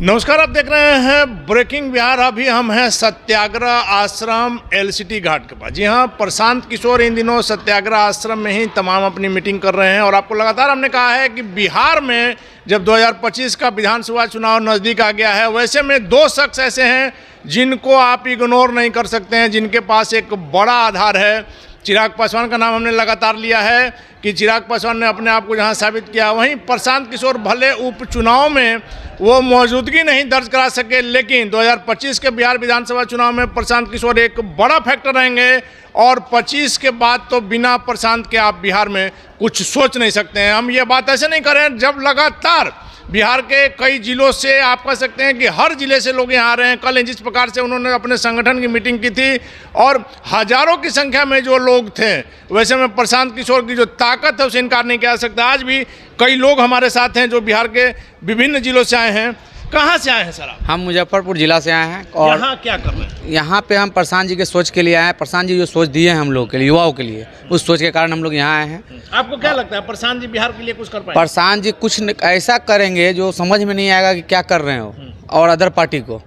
नमस्कार, आप देख रहे हैं ब्रेकिंग बिहार। अभी हम हैं सत्याग्रह आश्रम एलसीटी घाट के पास। जी हाँ, प्रशांत किशोर इन दिनों सत्याग्रह आश्रम में ही तमाम अपनी मीटिंग कर रहे हैं और आपको लगातार हमने कहा है कि बिहार में जब 2025 का विधानसभा चुनाव नज़दीक आ गया है, वैसे में दो शख्स ऐसे हैं जिनको आप इग्नोर नहीं कर सकते हैं, जिनके पास एक बड़ा आधार है। चिराग पासवान का नाम हमने लगातार लिया है कि चिराग पासवान ने अपने आप को जहां साबित किया, वहीं प्रशांत किशोर भले उपचुनाव में वो मौजूदगी नहीं दर्ज करा सके, लेकिन 2025 के बिहार विधानसभा चुनाव में प्रशांत किशोर एक बड़ा फैक्टर रहेंगे और 25 के बाद तो बिना प्रशांत के आप बिहार में कुछ सोच नहीं सकते हैं। हम ये बात ऐसे नहीं कर रहे हैं, जब लगातार बिहार के कई जिलों से आप कह सकते हैं कि हर जिले से लोग यहाँ आ रहे हैं। कल जिस प्रकार से उन्होंने अपने संगठन की मीटिंग की थी और हजारों की संख्या में जो लोग थे, वैसे में प्रशांत किशोर की जो ताकत है उसे इनकार नहीं किया जा सकता। आज भी कई लोग हमारे साथ हैं जो बिहार के विभिन्न जिलों से आए हैं। कहाँ से आए हैं सर आप? हम मुजफ्फरपुर जिला से आए हैं और यहाँ क्या कर रहे हैं? यहाँ पे हम प्रशांत जी के सोच के लिए आए हैं। प्रशांत जी जो सोच दिए हैं हम लोग के लिए, युवाओं के लिए, उस सोच के कारण हम लोग यहाँ आए हैं। आपको क्या लगता है प्रशांत जी बिहार के लिए कुछ कर पाएंगे? प्रशांत जी कुछ ऐसा करेंगे जो समझ में नहीं आएगा कि क्या कर रहे हो और अदर पार्टी को।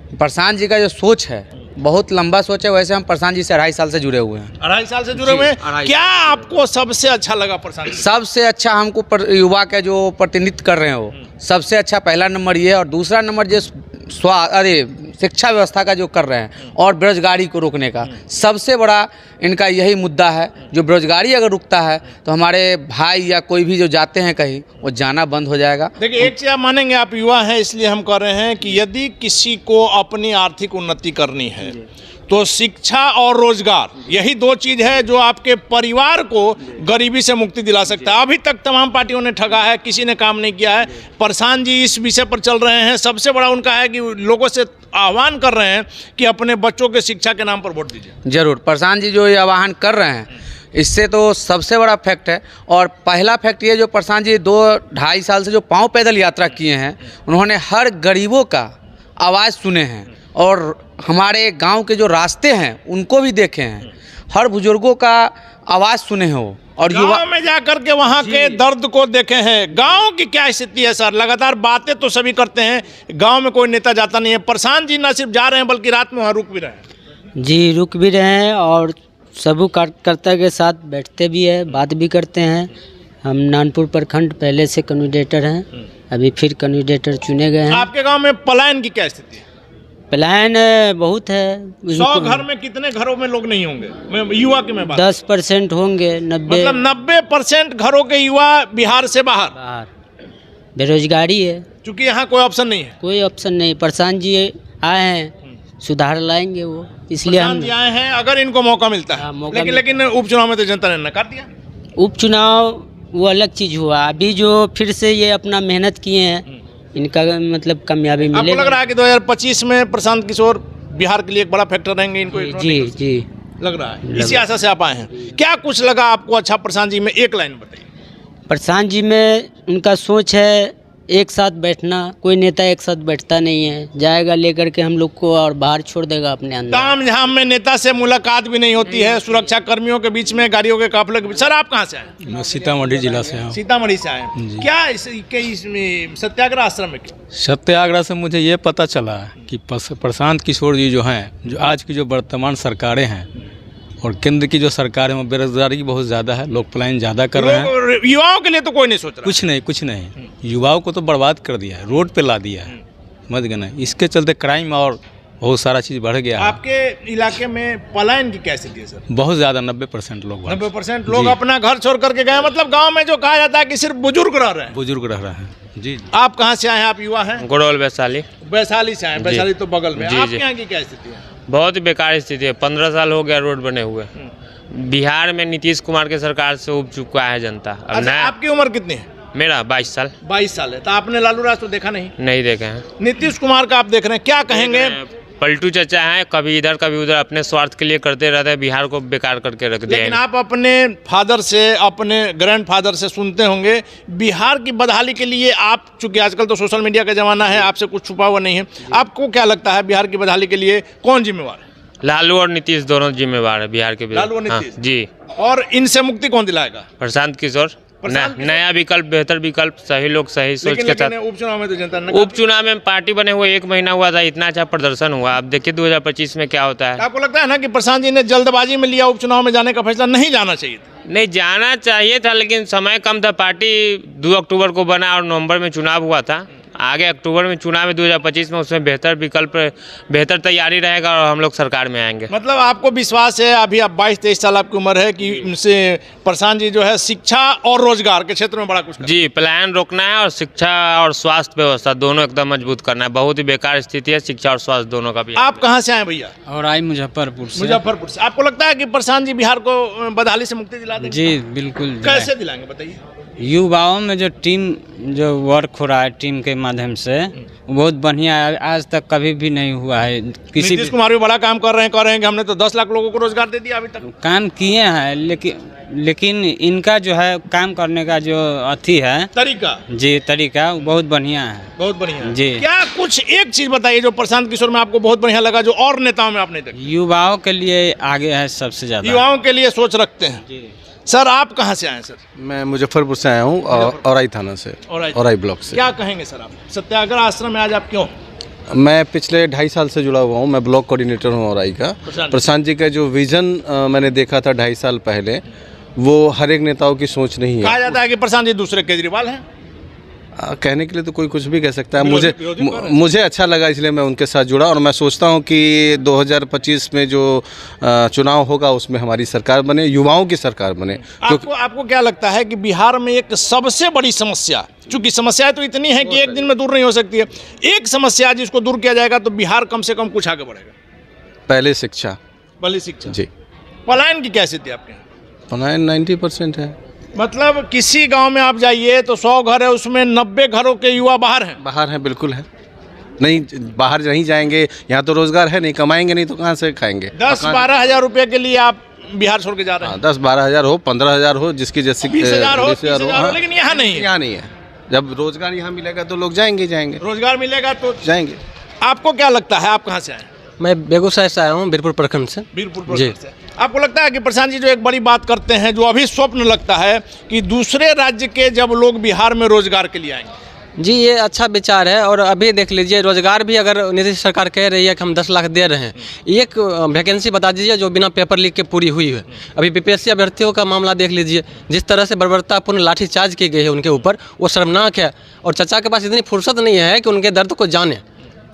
प्रशांत जी का जो सोच है बहुत लंबा सोच है। वैसे हम प्रशांत जी से 2.5 साल से जुड़े हुए हैं। 2.5 साल से जुड़े हुए हैं। क्या आपको सबसे अच्छा लगा प्रशांत जी? सबसे अच्छा हमको युवा का जो प्रतिनिधित्व कर रहे हो, सबसे अच्छा पहला नंबर ये है। और दूसरा नंबर जो शिक्षा व्यवस्था का जो कर रहे हैं और बेरोजगारी को रोकने का सबसे बड़ा इनका यही मुद्दा है। जो बेरोजगारी अगर रुकता है तो हमारे भाई या कोई भी जो जाते हैं कहीं, वो जाना बंद हो जाएगा। देखिए, एक चीज़ आप मानेंगे, आप युवा हैं इसलिए हम कह रहे हैं कि यदि किसी को अपनी आर्थिक उन्नति करनी है तो शिक्षा और रोजगार, यही दो चीज़ है जो आपके परिवार को गरीबी से मुक्ति दिला सकता है। अभी तक तमाम पार्टियों ने ठगा है, किसी ने काम नहीं किया है। प्रशांत जी इस विषय पर चल रहे हैं। सबसे बड़ा उनका है कि लोगों से आह्वान कर रहे हैं कि अपने बच्चों के शिक्षा के नाम पर वोट दीजिए। जरूर, प्रशांत जी जो ये आह्वान कर रहे हैं, इससे तो सबसे बड़ा फैक्ट है। और पहला फैक्ट ये, जो प्रशांत जी 2-2.5 साल से जो पाँव पैदल यात्रा किए हैं, उन्होंने हर गरीबों का आवाज़ सुने हैं और हमारे गांव के जो रास्ते हैं उनको भी देखे हैं। हर बुजुर्गों का आवाज़ सुने हैं वो, और युवा में जाकर के वहाँ के दर्द को देखे हैं। गांव की क्या स्थिति है सर? लगातार बातें तो सभी करते हैं, गांव में कोई नेता जाता नहीं है। प्रशांत जी न सिर्फ जा रहे हैं बल्कि रात में वहाँ रुक भी रहे हैं। जी, रुक भी रहे हैं और सबू कार्यकर्ता के साथ बैठते भी है, बात भी करते हैं। हम नानपुर प्रखंड पहले से कैंडिडेटर हैं, अभी फिर कैंडिडेटर चुने गए हैं। आपके गाँव में पलायन की क्या स्थिति है? प्लान बहुत है। 100 घर में कितने घरों में लोग नहीं होंगे? मैं युवा की मैं बात 10% होंगे। 90 मतलब 90% घरों के युवा बिहार से बाहर। बेरोजगारी है, क्योंकि यहाँ कोई ऑप्शन नहीं है। कोई ऑप्शन नहीं। प्रशांत जी आए हैं, सुधार लाएंगे वो, इसलिए हम आए हैं अगर इनको मौका मिलता है। लेकिन उपचुनाव में तो जनता ने नकार दिया। उपचुनाव वो अलग चीज़ हुआ। अभी जो फिर से ये अपना मेहनत किए हैं, इनका मतलब कामयाबी मिलेगी। आपको लग रहा है कि 2025 में प्रशांत किशोर बिहार के लिए एक बड़ा फैक्टर रहेंगे? इनको जी लग रहा है। इसी आशा से आप आए हैं। क्या कुछ लगा आपको अच्छा प्रशांत जी में? एक लाइन बताइए। प्रशांत जी में उनका सोच है एक साथ बैठना। कोई नेता एक साथ बैठता नहीं है, जाएगा लेकर के हम लोग को और बाहर छोड़ देगा अपने अंदर। ताम झाम में नेता से मुलाकात भी नहीं होती है, सुरक्षा कर्मियों के बीच में, गाड़ियों के काफिले के बीच। सर, आप कहाँ से आए? मैं सीतामढ़ी जिला से हूँ। सीतामढ़ी से आए। क्या इसमें सत्याग्रह आश्रम में क्यों? सत्याग्रह से मुझे ये पता चला कि प्रशांत किशोर जी जो हैं, जो आज की जो वर्तमान सरकारें हैं और केंद्र की जो सरकार है, वो बेरोजगारी बहुत ज़्यादा है, लोग पलायन ज़्यादा कर रहे हैं। युवाओं के लिए तो कोई नहीं सोच रहा। कुछ नहीं। युवाओं को तो बर्बाद कर दिया है, रोड पे ला दिया है, समझ गए ना। इसके चलते क्राइम और बहुत सारा चीज़ बढ़ गया है। आपके इलाके में पलायन की क्या स्थिति है सर? बहुत ज़्यादा, 90% लोग 90% लोग अपना घर छोड़ करके गए। मतलब गाँव में जो कहा जाता है कि सिर्फ बुजुर्ग रह रहे हैं। बुजुर्ग रह रहे हैं। जी। आप कहाँ से आए हैं? आप युवा हैं? गुड़ौल वैशाली। वैशाली से आए? वैशाली तो बगल में। आपके यहाँ की क्या स्थिति है? बहुत ही बेकार स्थिति है। 15 साल हो गया रोड बने हुए। बिहार में नीतीश कुमार के सरकार से उब चुका है जनता। अब अच्छा, आपकी उम्र कितनी है? मेरा 22 साल। 22 साल है। तो आपने लालू राज तो देखा नहीं देखे हैं। नीतीश कुमार का आप देख रहे हैं, क्या कहेंगे? पलटू चचा हैं, कभी इधर कभी उधर, अपने स्वार्थ के लिए करते रहते हैं, बिहार को बेकार करके रख दिया। लेकिन आप अपने फादर से, अपने ग्रैंडफादर से सुनते होंगे बिहार की बदहाली के लिए। आप चूंकि आजकल तो सोशल मीडिया का जमाना है, आपसे कुछ छुपा हुआ नहीं है, आपको क्या लगता है बिहार की बदहाली के लिए कौन जिम्मेवार है? लालू और नीतीश दोनों जिम्मेवार है बिहार के। लालू और नीतीश? जी। और इनसे मुक्ति कौन दिलाएगा? प्रशांत किशोर। नया विकल्प, बेहतर विकल्प, सही लोग सही सोच के साथ। उपचुनाव में तो जनता ने उपचुनाव में पार्टी बने हुए 1 महीना हुआ था, इतना अच्छा प्रदर्शन हुआ। अब देखिए 2025 में क्या होता है। आपको लगता है ना कि प्रशांत जी ने जल्दबाजी में लिया उपचुनाव में जाने का फैसला, नहीं जाना चाहिए था? नहीं, जाना चाहिए था, लेकिन समय कम था। पार्टी 2 अक्टूबर को बना और नवंबर में चुनाव हुआ था। आगे अक्टूबर में चुनाव है 2025 में, उसमें बेहतर विकल्प, बेहतर तैयारी रहेगा और हम लोग सरकार में आएंगे। मतलब आपको विश्वास है, अभी आप 22-23 साल आपकी उम्र है, कि उनसे प्रशांत जी जो है शिक्षा और रोजगार के क्षेत्र में बड़ा कुछ जी, पलायन रोकना है और शिक्षा और स्वास्थ्य व्यवस्था दोनों एकदम मजबूत करना है। बहुत ही बेकार स्थिति है शिक्षा और स्वास्थ्य दोनों का भी। आप कहाँ से आए भैया? और आई मुजफ्फरपुर से। मुजफ्फरपुर से। आपको लगता है कि प्रशांत जी बिहार को बदहाली से मुक्ति दिला देंगे? जी बिल्कुल। कैसे दिलाएंगे बताइए? युवाओं में जो टीम जो वर्क हो रहा है टीम के माध्यम से, वो बहुत बढ़िया है। आज तक कभी भी नहीं हुआ है किसी नीतीश कुमार भी बड़ा काम कर रहे हैं कि हमने तो 10 लाख लोगों को रोजगार दे दिया अभी तक। काम किए हैं, लेकिन इनका जो है काम करने का जो अथी है तरीका, जी तरीका, वो बहुत बढ़िया है। बहुत बढ़िया जी। क्या कुछ एक चीज बताइए जो प्रशांत किशोर में आपको बहुत बढ़िया लगा, जो और नेताओं में आपने देखा? युवाओं के लिए आगे है सबसे ज्यादा। युवाओं के लिए सोच रखते हैं। सर आप कहाँ से आए? सर मैं मुजफ्फरपुर से आया हूँ, औराई थाना से, औराई ब्लॉक से। क्या कहेंगे सर आप सत्याग्रह आश्रम में आज आप क्यों? मैं पिछले 2.5 साल से जुड़ा हुआ हूँ। मैं ब्लॉक कोऑर्डिनेटर हूँ औराई का। प्रशांत जी का जो विजन मैंने देखा था 2.5 साल पहले, वो हर एक नेताओं की सोच नहीं है। कहा जाता है कि प्रशांत जी दूसरे केजरीवाल हैं। कहने के लिए तो कोई कुछ भी कह सकता है। मुझे अच्छा लगा, इसलिए मैं उनके साथ जुड़ा, और मैं सोचता हूं कि 2025 में जो चुनाव होगा उसमें हमारी सरकार बने, युवाओं की सरकार बने। आपको क्या लगता है कि बिहार में एक सबसे बड़ी समस्या, चूंकि समस्याएं तो इतनी है कि एक दिन में दूर नहीं हो सकती है, एक समस्या जिसको दूर किया जाएगा तो बिहार कम से कम कुछ आगे बढ़ेगा? पहले शिक्षा। पहले शिक्षा जी। पलायन की क्या स्थिति आपके यहाँ? पलायन 90% है। मतलब किसी गांव में आप जाइए तो 100 घर है, उसमें 90 घरों के युवा बाहर हैं। बाहर हैं, बिल्कुल है। नहीं, बाहर नहीं जाएंगे, यहाँ तो रोजगार है नहीं, कमाएंगे नहीं तो कहाँ से खाएंगे? 10-12 हज़ार रुपये के लिए आप बिहार छोड़ के जा रहे हैं? 10-12 हज़ार हो, 15 हज़ार हो, जिसकी जैसी 20 हज़ार हो, 30 हज़ार हो, लेकिन यहाँ नहीं है। यहाँ नहीं है। जब रोजगार यहाँ मिलेगा तो लोग जाएंगे। रोजगार मिलेगा तो जाएंगे। आपको क्या लगता है, आप कहाँ से आए? मैं बेगूसराय से आया हूँ, बीरपुर प्रखंड से। बीरपुर प्रखंड से। आपको लगता है कि प्रशांत जी जो एक बड़ी बात करते हैं, जो अभी स्वप्न लगता है कि दूसरे राज्य के जब लोग बिहार में रोजगार के लिए आएंगे? जी, ये अच्छा विचार है। और अभी देख लीजिए, रोजगार भी अगर नीतीश सरकार कह रही है कि हम 10 लाख दे रहे हैं, एक वैकेंसी बता दीजिए जो बिना पेपर लीक के पूरी हुई है। अभी बीपीएससी अभ्यर्थियों का मामला देख लीजिए, जिस तरह से बर्बरतापूर्ण लाठीचार्ज की गई है उनके ऊपर, वो शर्मनाक है। और चाचा के पास इतनी फुर्सत नहीं है कि उनके दर्द को जाने।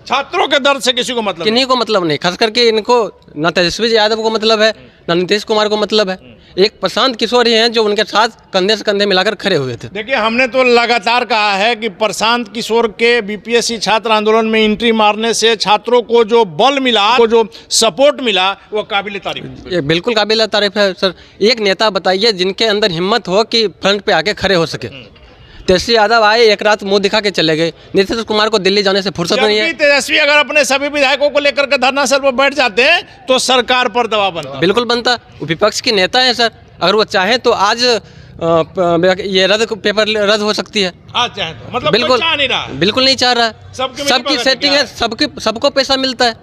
छात्रों के दर्द से किसी को मतलब किन्हीं को मतलब नहीं, खास करके इनको ना तेजस्वी यादव को मतलब है, ना नीतीश कुमार को मतलब है। एक प्रशांत किशोर ही हैं जो उनके साथ कंधे से कंधे मिलाकर खड़े हुए थे। देखिए, हमने तो लगातार कहा है कि प्रशांत किशोर के बीपीएससी छात्र आंदोलन में एंट्री मारने से छात्रों को जो बल मिला, को जो सपोर्ट मिला, वो काबिल तारीफ। ये बिल्कुल काबिल तारीफ है सर। एक नेता बताइए जिनके अंदर हिम्मत हो कि फ्रंट पे आके खड़े हो सके। तेजस्वी यादव आए, एक रात मुंह दिखा के चले गए। नीतीश कुमार को दिल्ली जाने से फुर्सत नहीं है। तेजस्वी अगर अपने सभी विधायकों को लेकर के धरना सर पर बैठ जाते हैं तो सरकार पर दबाव बनता। बिल्कुल बनता। विपक्ष के नेता हैं सर, अगर वो चाहे तो आज ये पेपर रद्द हो सकती है। आज चाहे तो मतलब बिल्कुल चाह नहीं रहा, बिल्कुल नहीं चाह रहा। सबकी सेटिंग है, सबको पैसा मिलता है,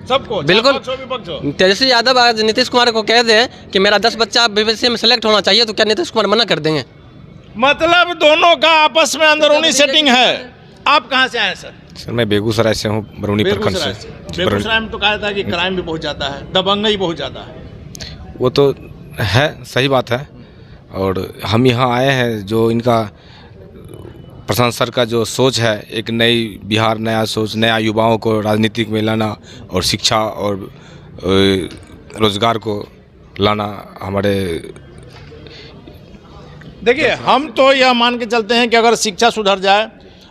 सबको। बिल्कुल। तेजस्वी यादव आज नीतीश कुमार को कह दें कि मेरा 10 बच्चा बीपीएससी में सेलेक्ट होना चाहिए, तो क्या नीतीश कुमार मना कर देंगे? मतलब दोनों का आपस में अंदरूनी सेटिंग है। आप कहाँ से आए सर? सर मैं बेगूसराय से हूँ, बरौनी प्रखंड से। बेगूसराय में तो कहा था कि क्राइम भी बहुत ज़्यादा है, दबंगई बहुत ज़्यादा है। वो तो है, सही बात है। और हम यहाँ आए हैं, जो इनका प्रशांत सर का जो सोच है, एक नई बिहार, नया सोच, नया युवाओं को राजनीतिक में लाना और शिक्षा और रोजगार को लाना। हमारे देखिए, हम तो यह मान के चलते हैं कि अगर शिक्षा सुधर जाए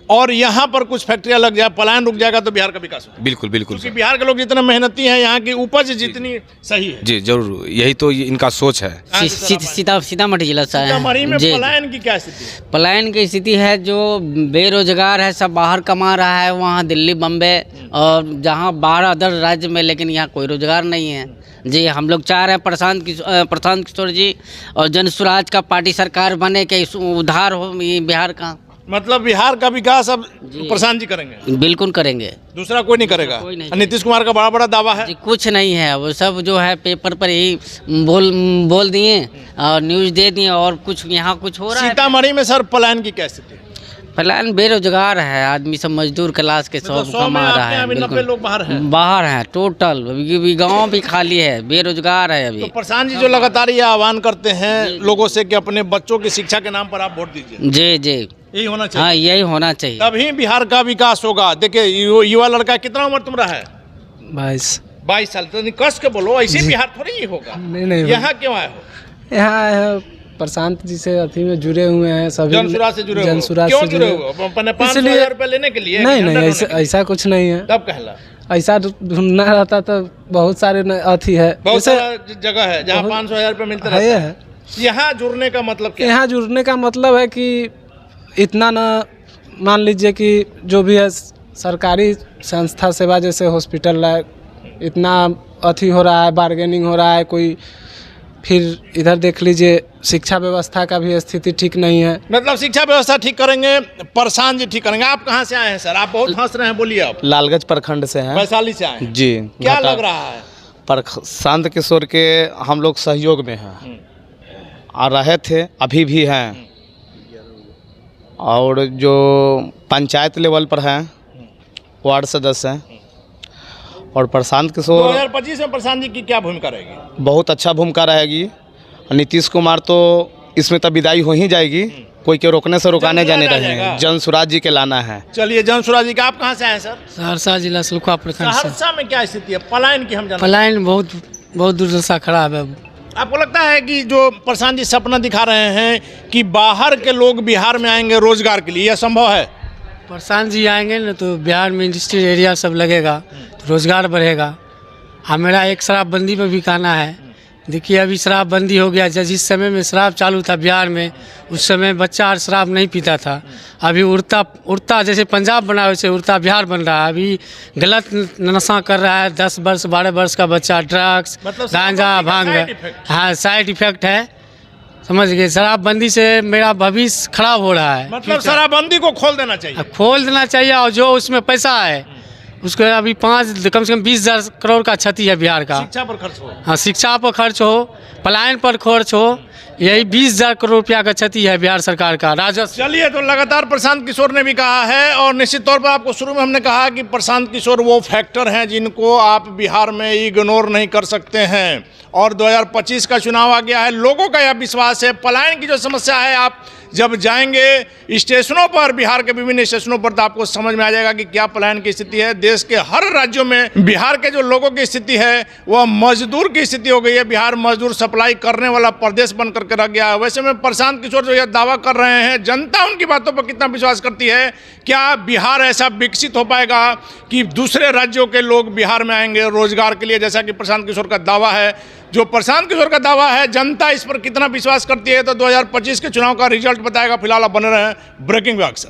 और यहाँ पर कुछ फैक्ट्रियाँ लग जाए, पलायन रुक जाएगा तो बिहार का विकास होगा। बिल्कुल बिल्कुल। क्योंकि बिहार के लोग जितने मेहनती हैं, यहाँ की उपज जितनी सही है। जी जरूर, यही तो इनका सोच है। सीतामढ़ी जिला से आए सीतामढ़ी में हैं। पलायन की क्या स्थिति है? पलायन की स्थिति है, जो बेरोजगार है सब बाहर कमा रहा है, वहाँ दिल्ली, बम्बे और जहाँ बाहर अदर राज्य में, लेकिन यहाँ कोई रोजगार नहीं है। जी, हम लोग चाह रहे हैं प्रशांत किशोर जी और जन स्वराज का पार्टी सरकार बने कि उद्धार हो बिहार का। मतलब बिहार का विकास अब प्रशांत जी करेंगे, बिल्कुल करेंगे। दूसरा कोई नहीं करेगा। कोई नहीं। नीतीश कुमार का बड़ा बड़ा दावा है। जी, कुछ नहीं है, वो सब जो है पेपर पर ही बोल दिए और न्यूज़ दे दिए और कुछ यहाँ कुछ हो रहा है। सीतामढ़ी में सर पलायन की क्या स्थिति है? प्लान बेरोजगार है, आदमी सब मजदूर क्लास के सब कमा रहा है। 90 लोग बाहर हैं। बाहर हैं टोटल, अभी गांव भी खाली है, बेरोजगार है अभी। तो प्रशांत जी जो लगातार ये आह्वान करते हैं लोगों से कि अपने बच्चों की शिक्षा के नाम पर आप वोट दीजिए, जी जी, यही होना चाहिए। हाँ यही होना चाहिए, तभी बिहार का विकास होगा। देखिए युवा लड़का, कितना उम्र तुम्हारा है? 22 साल। तो कस के बोलो, ऐसे बिहार थोड़ी ही होगा। नहीं यहाँ क्यों आए हो? यहाँ प्रशांत जी से अथी में जुड़े हुए हैं सभी, जनसुराज से जुड़े हो? जनसुराज क्यों से जुड़े हो? अपने 5,000 रुपए लेने के लिए? नहीं ऐसा कुछ नहीं है। तब कहला ऐसा ढूंढना रहता तो बहुत सारे अथी है, बहुत सारा जगह है जहाँ 500,000 रुपए मिलते रहते हैं। यहाँ जुड़ने का मतलब क्या? यहाँ जुड़ने का मतलब है कि इतना ना, मान लीजिए कि जो भी है सरकारी संस्था सेवा जैसे हॉस्पिटल है, इतना अथी हो रहा है, बार्गेनिंग हो रहा है कोई। फिर इधर देख लीजिए शिक्षा व्यवस्था का भी स्थिति ठीक नहीं है। मतलब शिक्षा व्यवस्था ठीक करेंगे प्रशांत जी, ठीक करेंगे। आप कहाँ से आए हैं सर? आप बहुत हंस रहे हैं, बोलिए आप। लालगंज प्रखंड से हैं। वैशाली से आए हैं जी। क्या लग रहा है? प्रशांत किशोर के हम लोग सहयोग में हैं, आ रहे थे, अभी भी हैं, और जो पंचायत लेवल पर हैं वार्ड सदस्य हैं। और प्रशांत किशोर 2025 में प्रशांत जी की क्या भूमिका रहेगी? बहुत अच्छा भूमिका रहेगी। नीतीश कुमार तो इसमें तब विदाई हो ही जाएगी, कोई के रोकने से रुकाने जाने रहेंगे। जनसुराज जी के लाना है। चलिए, जनसुराज जी का आप कहाँ से आए सर? सहरसा जिला सलुखा प्रखंड से। सहरसा में क्या स्थिति है पलायन की? हम जानते हैं पलायन बहुत दुर्दशा खराब है। आपको लगता है कि जो प्रशांत जी सपना दिखा रहे हैं कि बाहर के लोग बिहार में आएंगे रोजगार के लिए, यह संभव है? प्रशांत जी आएंगे ना तो बिहार में इंडस्ट्रियल एरिया सब लगेगा, तो रोजगार बढ़ेगा। मेरा एक शराबबंदी पर भी कहना है। देखिए अभी शराबबंदी हो गया, जिस समय में शराब चालू था बिहार में, उस समय बच्चा और शराब नहीं पीता था। अभी उड़ता जैसे पंजाब बना वैसे उड़ता बिहार बन रहा है। अभी गलत नशा कर रहा है 10 वर्ष 12 वर्ष का बच्चा, ड्रग्स, गांजा, भांग। हाँ, साइड इफेक्ट है, समझ गए। शराबबंदी से मेरा भविष्य खराब हो रहा है। मतलब शराबबंदी को खोल देना चाहिए। खोल देना चाहिए, और जो उसमें पैसा है उसको अभी कम से कम 20,000 करोड़ का क्षति है बिहार का। शिक्षा पर खर्च हो। हाँ, शिक्षा पर खर्च हो, पलायन पर खर्च हो, यही 20,000 करोड़ रुपया का क्षति है बिहार सरकार का राजस्व। चलिए, तो लगातार प्रशांत किशोर ने भी कहा है, और निश्चित तौर पर आपको शुरू में हमने कहा कि प्रशांत किशोर वो फैक्टर हैं जिनको आप बिहार में इग्नोर नहीं कर सकते हैं। और 2025 का चुनाव आ गया है, लोगों का यह विश्वास है। पलायन की जो समस्या है, आप जब जाएंगे स्टेशनों पर, बिहार के विभिन्न स्टेशनों पर, तो आपको समझ में आ जाएगा कि क्या पलायन की स्थिति है। देश के हर राज्यों में बिहार के जो लोगों की स्थिति है वह मजदूर की स्थिति हो गई है। बिहार मजदूर सप्लाई करने वाला प्रदेश बन करके रह गया है। वैसे में प्रशांत किशोर जो यह दावा कर रहे हैं, जनता उनकी बातों पर कितना विश्वास करती है? क्या बिहार ऐसा विकसित हो पाएगा कि दूसरे राज्यों के लोग बिहार में आएंगे रोजगार के लिए, जैसा कि प्रशांत किशोर का दावा है? जो प्रशांत किशोर का दावा है, जनता इस पर कितना विश्वास करती है, तो 2025 के चुनाव का रिजल्ट बताएगा। फिलहाल आप बने रहे हैं ब्रेकिंग विभाग से।